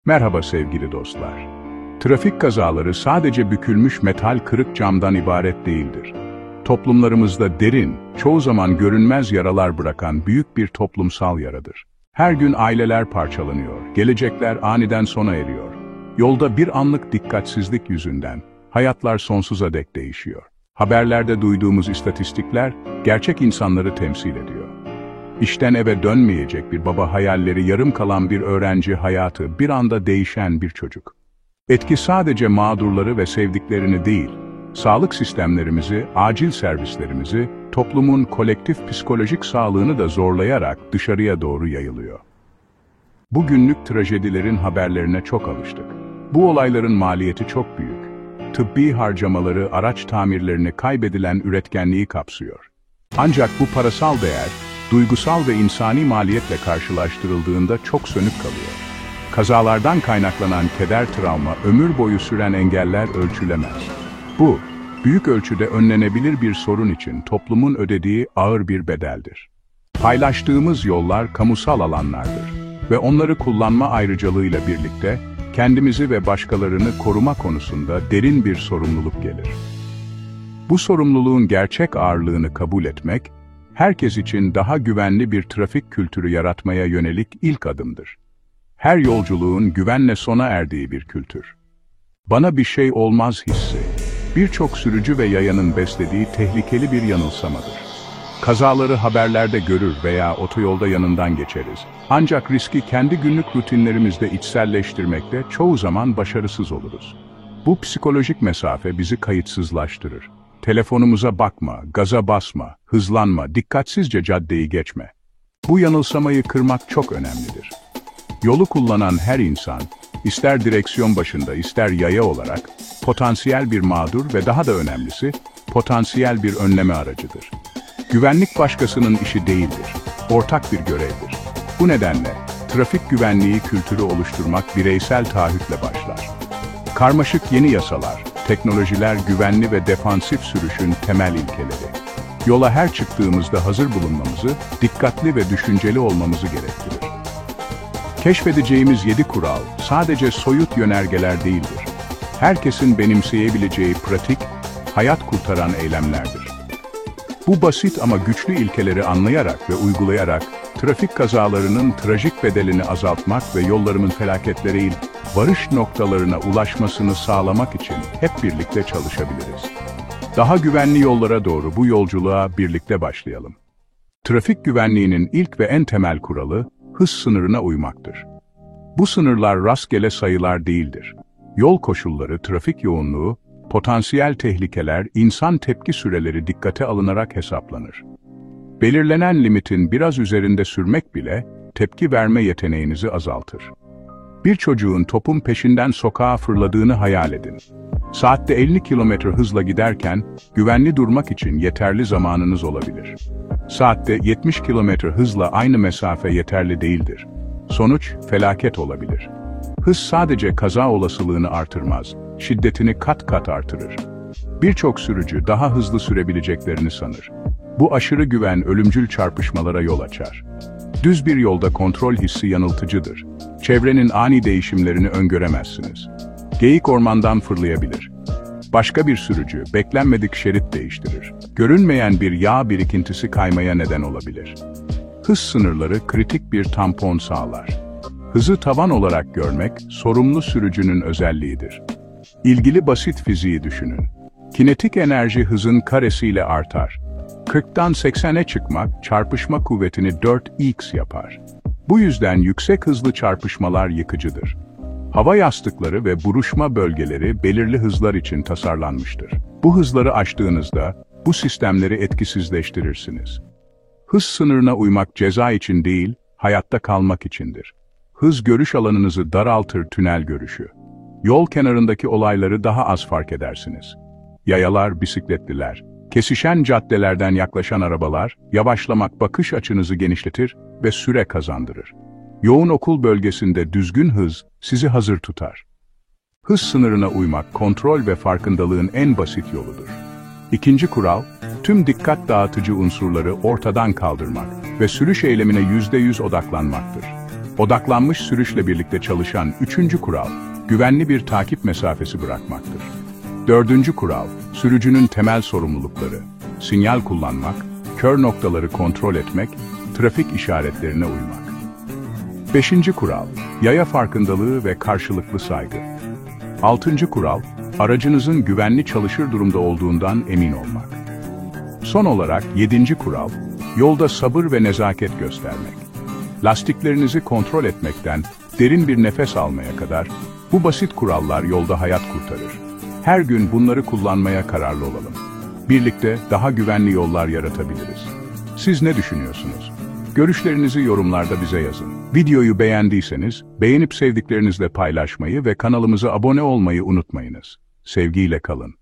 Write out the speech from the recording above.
Merhaba sevgili dostlar. Trafik kazaları sadece bükülmüş metal kırık camdan ibaret değildir. Toplumlarımızda derin, çoğu zaman görünmez yaralar bırakan büyük bir toplumsal yaradır. Her gün aileler parçalanıyor, gelecekler aniden sona eriyor. Yolda bir anlık dikkatsizlik yüzünden hayatlar sonsuza dek değişiyor. Haberlerde duyduğumuz istatistikler gerçek insanları temsil ediyor. İşten eve dönmeyecek bir baba hayalleri, yarım kalan bir öğrenci hayatı, bir anda değişen bir çocuk. Etki sadece mağdurları ve sevdiklerini değil, sağlık sistemlerimizi, acil servislerimizi, toplumun kolektif psikolojik sağlığını da zorlayarak dışarıya doğru yayılıyor. Bu günlük trajedilerin haberlerine çok alıştık. Bu olayların maliyeti çok büyük. Tıbbi harcamaları, araç tamirlerini, kaybedilen üretkenliği kapsıyor. Ancak bu parasal değer, duygusal ve insani maliyetle karşılaştırıldığında çok sönük kalıyor. Kazalardan kaynaklanan keder, travma, ömür boyu süren engeller ölçülemez. Bu, büyük ölçüde önlenebilir bir sorun için toplumun ödediği ağır bir bedeldir. Paylaştığımız yollar kamusal alanlardır ve onları kullanma ayrıcalığıyla birlikte kendimizi ve başkalarını koruma konusunda derin bir sorumluluk gelir. Bu sorumluluğun gerçek ağırlığını kabul etmek, herkes için daha güvenli bir trafik kültürü yaratmaya yönelik ilk adımdır. Her yolculuğun güvenle sona erdiği bir kültür. Bana bir şey olmaz hissi, birçok sürücü ve yayanın beslediği tehlikeli bir yanılsamadır. Kazaları haberlerde görür veya otoyolda yanından geçeriz. Ancak riski kendi günlük rutinlerimizde içselleştirmekte çoğu zaman başarısız oluruz. Bu psikolojik mesafe bizi kayıtsızlaştırır. Telefonumuza bakma, gaza basma, hızlanma, dikkatsizce caddeyi geçme. Bu yanılsamayı kırmak çok önemlidir. Yolu kullanan her insan, ister direksiyon başında ister yaya olarak, potansiyel bir mağdur ve daha da önemlisi, potansiyel bir önleme aracıdır. Güvenlik başkasının işi değildir, ortak bir görevdir. Bu nedenle, trafik güvenliği kültürü oluşturmak bireysel taahhütle başlar. Karmaşık yeni yasalar, teknolojiler, güvenli ve defansif sürüşün temel ilkeleri. Yola her çıktığımızda hazır bulunmamızı, dikkatli ve düşünceli olmamızı gerektirir. Keşfedeceğimiz 7 kural sadece soyut yönergeler değildir. Herkesin benimseyebileceği pratik, hayat kurtaran eylemlerdir. Bu basit ama güçlü ilkeleri anlayarak ve uygulayarak trafik kazalarının trajik bedelini azaltmak ve yollarımın felaketleriyle varış noktalarına ulaşmasını sağlamak için hep birlikte çalışabiliriz. Daha güvenli yollara doğru bu yolculuğa birlikte başlayalım. Trafik güvenliğinin ilk ve en temel kuralı, hız sınırına uymaktır. Bu sınırlar rastgele sayılar değildir. Yol koşulları, trafik yoğunluğu, potansiyel tehlikeler, insan tepki süreleri dikkate alınarak hesaplanır. Belirlenen limitin biraz üzerinde sürmek bile tepki verme yeteneğinizi azaltır. Bir çocuğun topun peşinden sokağa fırladığını hayal edin. Saatte 50 km hızla giderken güvenli durmak için yeterli zamanınız olabilir. Saatte 70 km hızla aynı mesafe yeterli değildir. Sonuç felaket olabilir. Hız sadece kaza olasılığını artırmaz, şiddetini kat kat artırır. Birçok sürücü daha hızlı sürebileceklerini sanır. Bu aşırı güven ölümcül çarpışmalara yol açar. Düz bir yolda kontrol hissi yanıltıcıdır. Çevrenin ani değişimlerini öngöremezsiniz. Geyik ormandan fırlayabilir. Başka bir sürücü beklenmedik şerit değiştirir. Görünmeyen bir yağ birikintisi kaymaya neden olabilir. Hız sınırları kritik bir tampon sağlar. Hızı tavan olarak görmek sorumlu sürücünün özelliğidir. İlgili basit fiziği düşünün. Kinetik enerji hızın karesiyle artar. 40'tan 80'e çıkmak çarpışma kuvvetini 4x yapar. Bu yüzden yüksek hızlı çarpışmalar yıkıcıdır. Hava yastıkları ve buruşma bölgeleri belirli hızlar için tasarlanmıştır. Bu hızları aştığınızda bu sistemleri etkisizleştirirsiniz. Hız sınırına uymak ceza için değil, hayatta kalmak içindir. Hız görüş alanınızı daraltır, tünel görüşü. Yol kenarındaki olayları daha az fark edersiniz. Yayalar, bisikletliler, kesişen caddelerden yaklaşan arabalar, yavaşlamak bakış açınızı genişletir ve süre kazandırır. Yoğun okul bölgesinde düzgün hız sizi hazır tutar. Hız sınırına uymak, kontrol ve farkındalığın en basit yoludur. İkinci kural, tüm dikkat dağıtıcı unsurları ortadan kaldırmak ve sürüş eylemine %100 odaklanmaktır. Odaklanmış sürüşle birlikte çalışan üçüncü kural, güvenli bir takip mesafesi bırakmaktır. Dördüncü kural, sürücünün temel sorumlulukları, sinyal kullanmak, kör noktaları kontrol etmek, trafik işaretlerine uymak. Beşinci kural, yaya farkındalığı ve karşılıklı saygı. Altıncı kural, aracınızın güvenli çalışır durumda olduğundan emin olmak. Son olarak yedinci kural, yolda sabır ve nezaket göstermek. Lastiklerinizi kontrol etmekten derin bir nefes almaya kadar bu basit kurallar yolda hayat kurtarır. Her gün bunları kullanmaya kararlı olalım. Birlikte daha güvenli yollar yaratabiliriz. Siz ne düşünüyorsunuz? Görüşlerinizi yorumlarda bize yazın. Videoyu beğendiyseniz beğenip sevdiklerinizle paylaşmayı ve kanalımıza abone olmayı unutmayınız. Sevgiyle kalın.